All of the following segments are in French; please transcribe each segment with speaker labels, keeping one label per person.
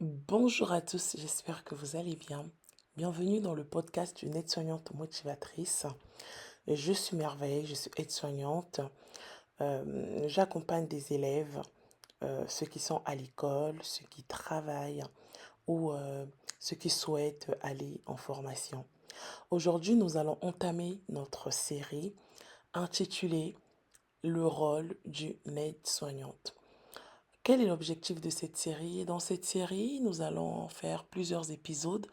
Speaker 1: Bonjour à tous, j'espère que vous allez bien. Bienvenue dans le podcast d'une aide-soignante motivatrice. Je suis Merveille, je suis aide-soignante. J'accompagne des élèves, ceux qui sont à l'école, ceux qui travaillent ou ceux qui souhaitent aller en formation. Aujourd'hui, nous allons entamer notre série intitulée Le rôle d'une aide-soignante. Quel est l'objectif de cette série? Dans cette série, nous allons faire plusieurs épisodes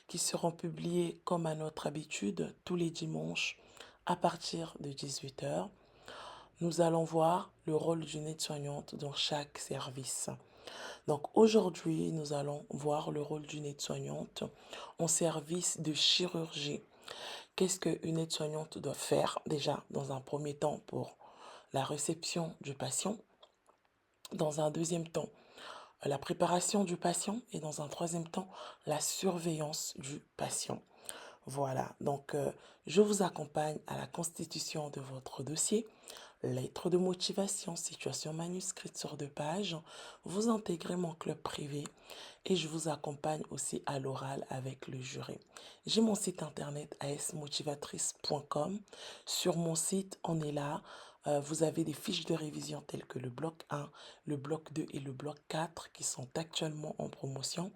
Speaker 1: qui seront publiés comme à notre habitude tous les dimanches à partir de 18 heures. Nous allons voir le rôle d'une aide-soignante dans chaque service. Donc aujourd'hui, nous allons voir le rôle d'une aide-soignante en service de chirurgie. Qu'est-ce qu'une aide-soignante doit faire déjà dans un premier temps pour la réception du patient, dans un deuxième temps la préparation du patient et dans un troisième temps, la surveillance du patient. Voilà, donc je vous accompagne à la constitution de votre dossier, lettre de motivation, situation manuscrite sur 2 pages, vous intégrez mon club privé et je vous accompagne aussi à l'oral avec le jury. J'ai mon site internet asmotivatrice.com. Sur mon site, on est là. Vous avez des fiches de révision telles que le bloc 1, le bloc 2 et le bloc 4 qui sont actuellement en promotion.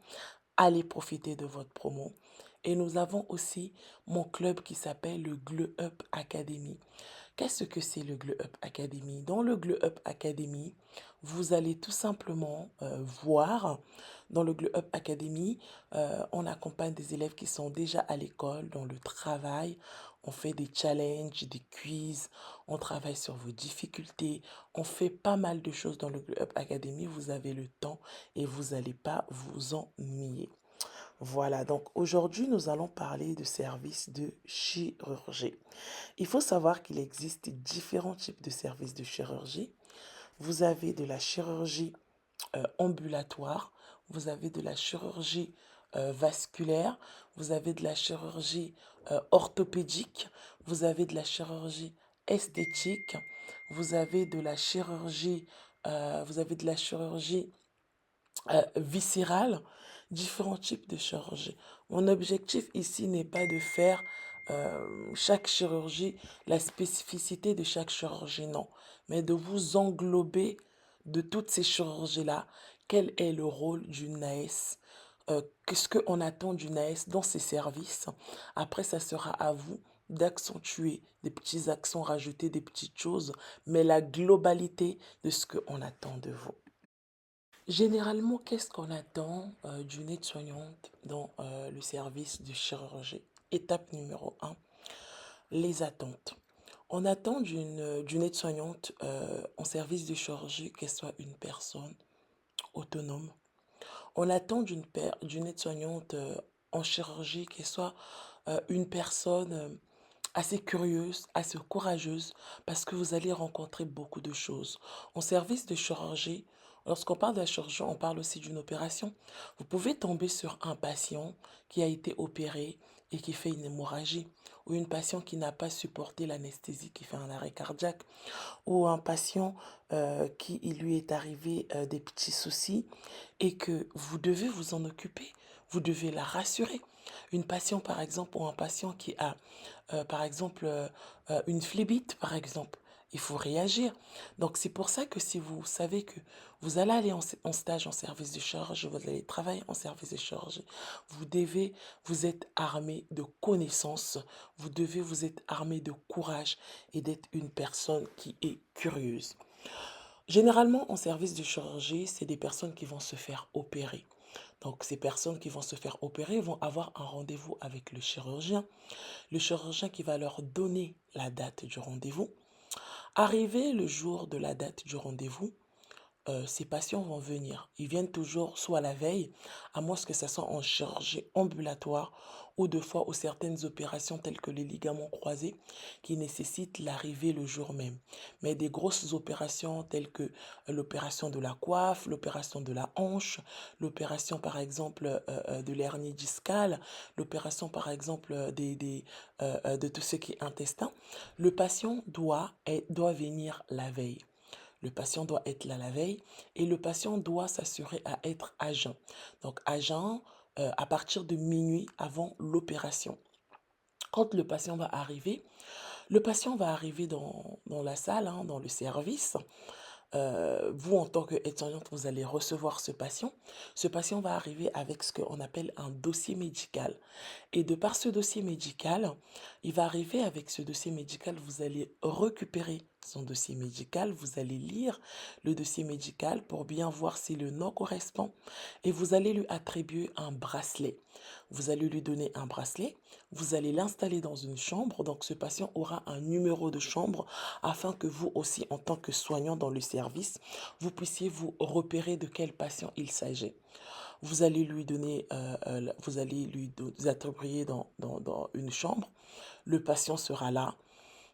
Speaker 1: Allez profiter de votre promo. Et nous avons aussi mon club qui s'appelle le Glow Up Academy. Qu'est-ce que c'est le Glow Up Academy? Dans le Glow Up Academy, vous allez tout simplement voir, dans le Glow Up Academy, on accompagne des élèves qui sont déjà à l'école, dans le travail, on fait des challenges, des quiz, on travaille sur vos difficultés, on fait pas mal de choses dans le Glow Up Academy, vous avez le temps et vous n'allez pas vous ennuyer. Voilà, donc aujourd'hui, nous allons parler de services de chirurgie. Il faut savoir qu'il existe différents types de services de chirurgie. Vous avez de la chirurgie ambulatoire, vous avez de la chirurgie vasculaire, vous avez de la chirurgie orthopédique, vous avez de la chirurgie esthétique, vous avez de la chirurgie, viscérale, différents types de chirurgie. Mon objectif ici n'est pas de faire chaque chirurgie, la spécificité de chaque chirurgie, non, mais de vous englober de toutes ces chirurgies-là. Quel est le rôle d'une AS? Qu'est-ce qu'on attend d'une AS dans ces services? Après, ça sera à vous d'accentuer des petits accents, rajouter des petites choses, mais la globalité de ce qu'on attend de vous. Généralement, qu'est-ce qu'on attend d'une aide-soignante dans le service de chirurgie? Étape numéro un, les attentes. On attend d'une aide-soignante en service de chirurgie qu'elle soit une personne autonome. On attend d'une aide-soignante en chirurgie qu'elle soit une personne assez curieuse, assez courageuse, parce que vous allez rencontrer beaucoup de choses. En service de chirurgie, lorsqu'on parle de la chirurgie, on parle aussi d'une opération. Vous pouvez tomber sur un patient qui a été opéré et qui fait une hémorragie, ou une patiente qui n'a pas supporté l'anesthésie, qui fait un arrêt cardiaque, ou un patient qui il lui est arrivé des petits soucis et que vous devez vous en occuper, vous devez la rassurer. Une patiente par exemple ou un patient qui a par exemple une phlébite par exemple, il faut réagir. Donc c'est pour ça que si vous savez que vous allez aller en stage en service de chirurgie, vous allez travailler en service de chirurgie, vous devez vous être armé de connaissances, vous devez vous être armé de courage et d'être une personne qui est curieuse. Généralement, en service de chirurgie, c'est des personnes qui vont se faire opérer. Donc, ces personnes qui vont se faire opérer vont avoir un rendez-vous avec le chirurgien qui va leur donner la date du rendez-vous. Arrivé le jour de la date du rendez-vous, ces patients vont venir. Ils viennent toujours soit la veille, à moins que ce soit en chirurgie ambulatoire ou de fois ou certaines opérations telles que les ligaments croisés qui nécessitent l'arrivée le jour même. Mais des grosses opérations telles que l'opération de la coiffe, l'opération de la hanche, l'opération par exemple de l'hernie discale, l'opération par exemple de tout ce qui est intestin, le patient doit venir la veille. Le patient doit être là la veille et le patient doit s'assurer à être à jeun. Donc à jeun à partir de minuit avant l'opération. Quand le patient va arriver dans la salle, hein, dans le service. Vous, en tant qu'aide-soignante, vous allez recevoir ce patient. Ce patient va arriver avec ce qu'on appelle un dossier médical. Et de par ce dossier médical, il va arriver avec ce dossier médical, vous allez récupérer son dossier médical, vous allez lire le dossier médical pour bien voir si le nom correspond et vous allez lui attribuer un bracelet. Vous allez lui donner un bracelet, vous allez l'installer dans une chambre, donc ce patient aura un numéro de chambre afin que vous aussi, en tant que soignant dans le service, vous puissiez vous repérer de quel patient il s'agit. Vous allez lui donner, vous allez vous attribuer dans une chambre. Le patient sera là.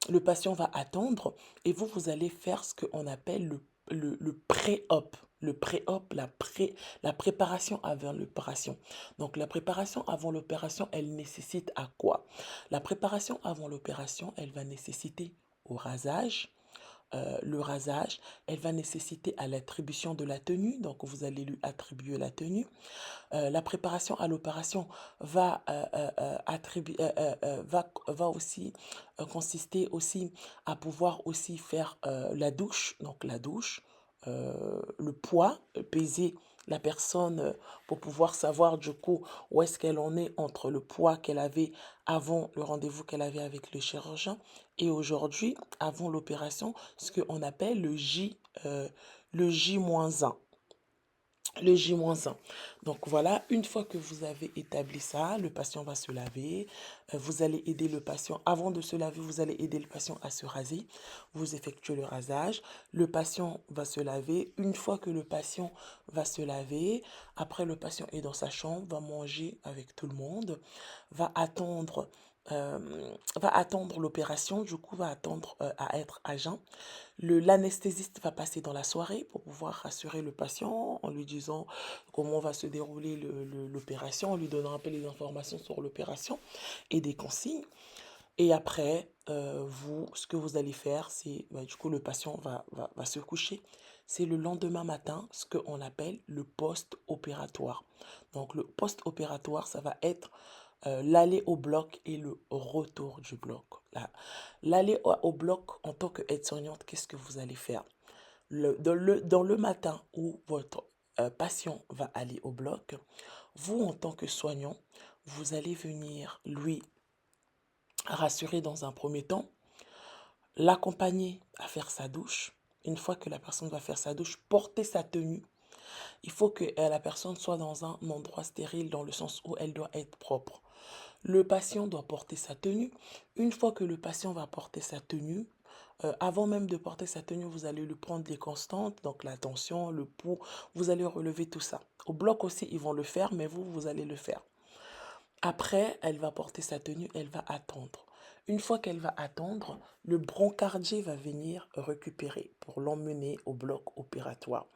Speaker 1: Le patient va attendre et vous allez faire ce qu'on appelle le pré-op. Le pré-op, la préparation avant l'opération. Donc la préparation avant l'opération, elle nécessite à quoi? La préparation avant l'opération, elle va nécessiter au rasage, le rasage, elle va nécessiter à l'attribution de la tenue, donc vous allez lui attribuer la tenue. La préparation à l'opération va aussi consister aussi à pouvoir aussi faire la douche, donc la douche, le poids, peser la personne pour pouvoir savoir du coup où est-ce qu'elle en est entre le poids qu'elle avait avant le rendez-vous qu'elle avait avec le chirurgien et aujourd'hui, avant l'opération, ce qu'on appelle le J-1. Le J-1. Donc voilà, une fois que vous avez établi ça, le patient va se laver. Vous allez aider le patient. Avant de se laver, vous allez aider le patient à se raser. Vous effectuez le rasage. Le patient va se laver. Une fois que le patient va se laver, après le patient est dans sa chambre, va manger avec tout le monde, va attendre. euh, va attendre l'opération, du coup va attendre à être à jeun. L'anesthésiste va passer dans la soirée pour pouvoir rassurer le patient en lui disant comment va se dérouler l'opération, en lui donnant un peu les informations sur l'opération et des consignes. Et après, ce que vous allez faire, c'est, bah, du coup, le patient va se coucher. C'est le lendemain matin, ce qu'on appelle le post-opératoire. Donc, le post-opératoire, ça va être l'aller au bloc et le retour du bloc. L'aller au bloc en tant qu'aide-soignante, qu'est-ce que vous allez faire? Dans le matin où votre patient va aller au bloc, vous, en tant que soignant, vous allez venir lui rassurer dans un premier temps, l'accompagner à faire sa douche. Une fois que la personne va faire sa douche, porter sa tenue. Il faut que la personne soit dans un endroit stérile dans le sens où elle doit être propre. Le patient doit porter sa tenue. Une fois que le patient va porter sa tenue, avant même de porter sa tenue, vous allez lui prendre des constantes, donc la tension, le pouls, vous allez relever tout ça. Au bloc aussi, ils vont le faire, mais vous allez le faire. Après, elle va porter sa tenue, elle va attendre. Une fois qu'elle va attendre, le brancardier va venir récupérer pour l'emmener au bloc opératoire.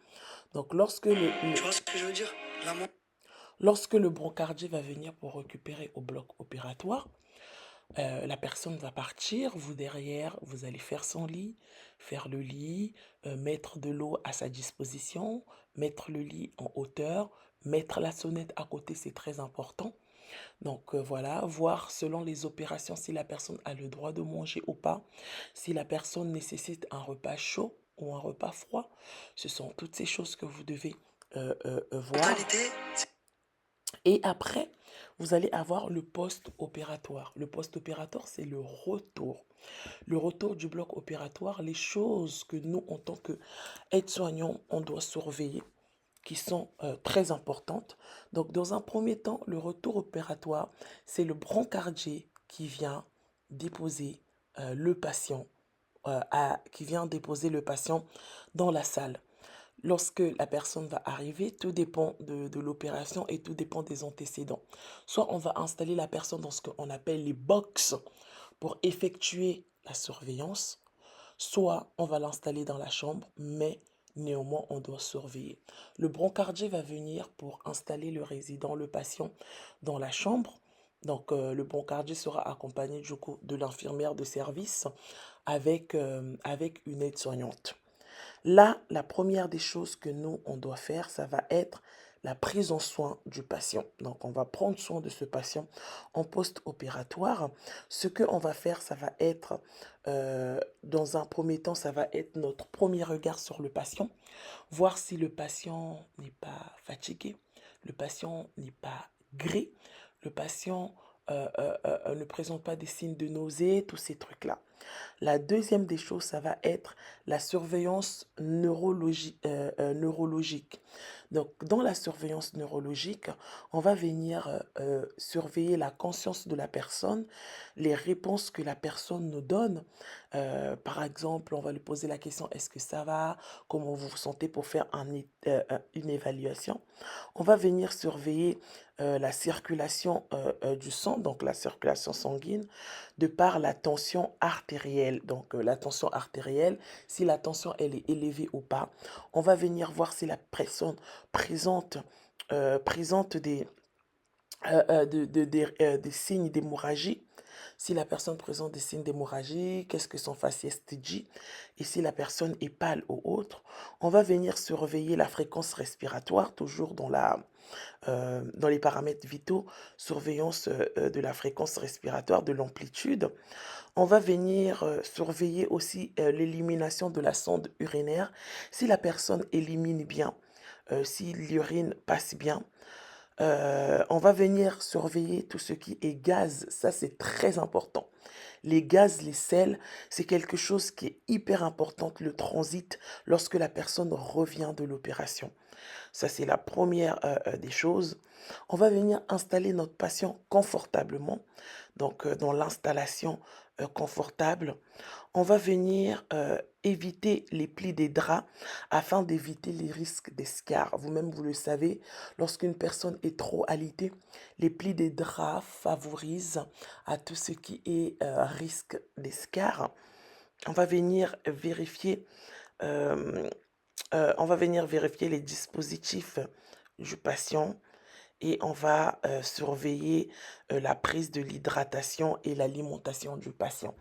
Speaker 1: Donc,
Speaker 2: Tu vois ce que je veux dire? Vraiment.
Speaker 1: lorsque le brancardier va venir pour récupérer au bloc opératoire, la personne va partir, vous derrière, vous allez faire son lit, faire le lit, mettre de l'eau à sa disposition, mettre le lit en hauteur, mettre la sonnette à côté, c'est très important. Donc voilà, voir selon les opérations si la personne a le droit de manger ou pas, si la personne nécessite un repas chaud ou un repas froid. Ce sont toutes ces choses que vous devez voir.
Speaker 2: Mentalité,
Speaker 1: Et après, vous allez avoir le post-opératoire. Le post-opératoire, c'est le retour. Le retour du bloc opératoire, les choses que nous, en tant qu'aides-soignants, on doit surveiller, qui sont très importantes. Donc, dans un premier temps, le retour opératoire, c'est le brancardier qui vient déposer le patient, qui vient déposer le patient dans la salle. Lorsque la personne va arriver, tout dépend de l'opération et tout dépend des antécédents. Soit on va installer la personne dans ce qu'on appelle les box pour effectuer la surveillance, soit on va l'installer dans la chambre, mais néanmoins on doit surveiller. Le brancardier va venir pour installer le résident, le patient, dans la chambre. Donc le brancardier sera accompagné du coup de l'infirmière de service avec une aide-soignante. Là, la première des choses que nous, on doit faire, ça va être la prise en soin du patient. Donc, on va prendre soin de ce patient en post-opératoire. Ce qu'on va faire, ça va être, dans un premier temps, ça va être notre premier regard sur le patient, voir si le patient n'est pas fatigué, le patient n'est pas gris, le patient ne présente pas des signes de nausée, tous ces trucs-là. La deuxième des choses, ça va être la surveillance neurologique. Donc, dans la surveillance neurologique, on va venir surveiller la conscience de la personne, les réponses que la personne nous donne. Par exemple, on va lui poser la question, est-ce que ça va? Comment vous vous sentez pour faire une évaluation? On va venir surveiller la circulation du sang, donc la circulation sanguine, de par la tension artérielle. Donc la tension artérielle, si la tension elle est élevée ou pas, on va venir voir si la personne présente, présente des signes d'hémorragie. Si la personne présente des signes d'hémorragie, qu'est-ce que son faciès te dit? Et si la personne est pâle ou autre, on va venir surveiller la fréquence respiratoire, toujours dans les paramètres vitaux, surveillance de la fréquence respiratoire, de l'amplitude. On va venir surveiller aussi l'élimination de la sonde urinaire. Si la personne élimine bien, si l'urine passe bien, on va venir surveiller tout ce qui est gaz. Ça, c'est très important. Les gaz, les sels, c'est quelque chose qui est hyper important, le transit, lorsque la personne revient de l'opération. Ça, c'est la première des choses. On va venir installer notre patient confortablement. Donc, dans l'installation confortable, on va venir éviter les plis des draps afin d'éviter les risques d'escarres. Vous-même, vous le savez, lorsqu'une personne est trop alitée, les plis des draps favorisent à tout ce qui est risque d'escarre. On va venir vérifier euh, on va venir vérifier les dispositifs du patient et on va surveiller la prise de l'hydratation et l'alimentation du patient.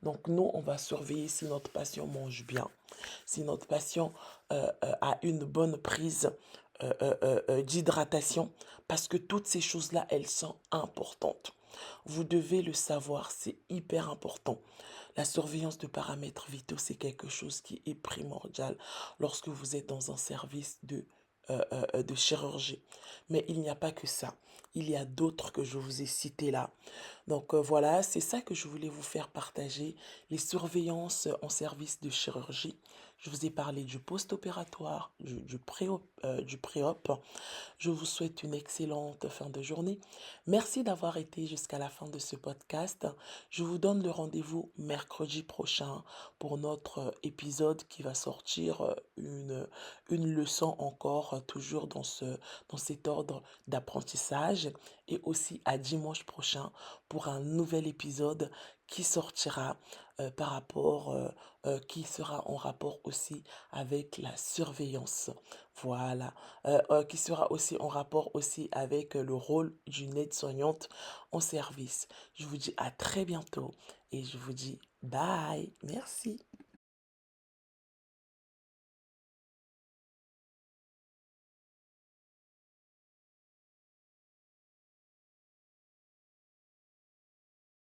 Speaker 1: Donc nous, on va surveiller si notre patient mange bien, si notre patient a une bonne prise d'hydratation, parce que toutes ces choses-là, elles sont importantes. Vous devez le savoir, c'est hyper important. La surveillance de paramètres vitaux, c'est quelque chose qui est primordial lorsque vous êtes dans un service de chirurgie. Mais il n'y a pas que ça. Il y a d'autres que je vous ai cités là. Donc voilà, c'est ça que je voulais vous faire partager. Les surveillances en service de chirurgie. Je vous ai parlé du post-opératoire, du pré-op. Je vous souhaite une excellente fin de journée. Merci d'avoir été jusqu'à la fin de ce podcast. Je vous donne le rendez-vous mercredi prochain pour notre épisode qui va sortir une leçon encore, toujours dans cet ordre d'apprentissage. Et aussi à dimanche prochain pour un nouvel épisode qui sortira qui sera en rapport aussi avec la surveillance. Voilà. Qui sera aussi en rapport aussi avec le rôle d'une aide-soignante en service. Je vous dis à très bientôt et je vous dis bye. Merci.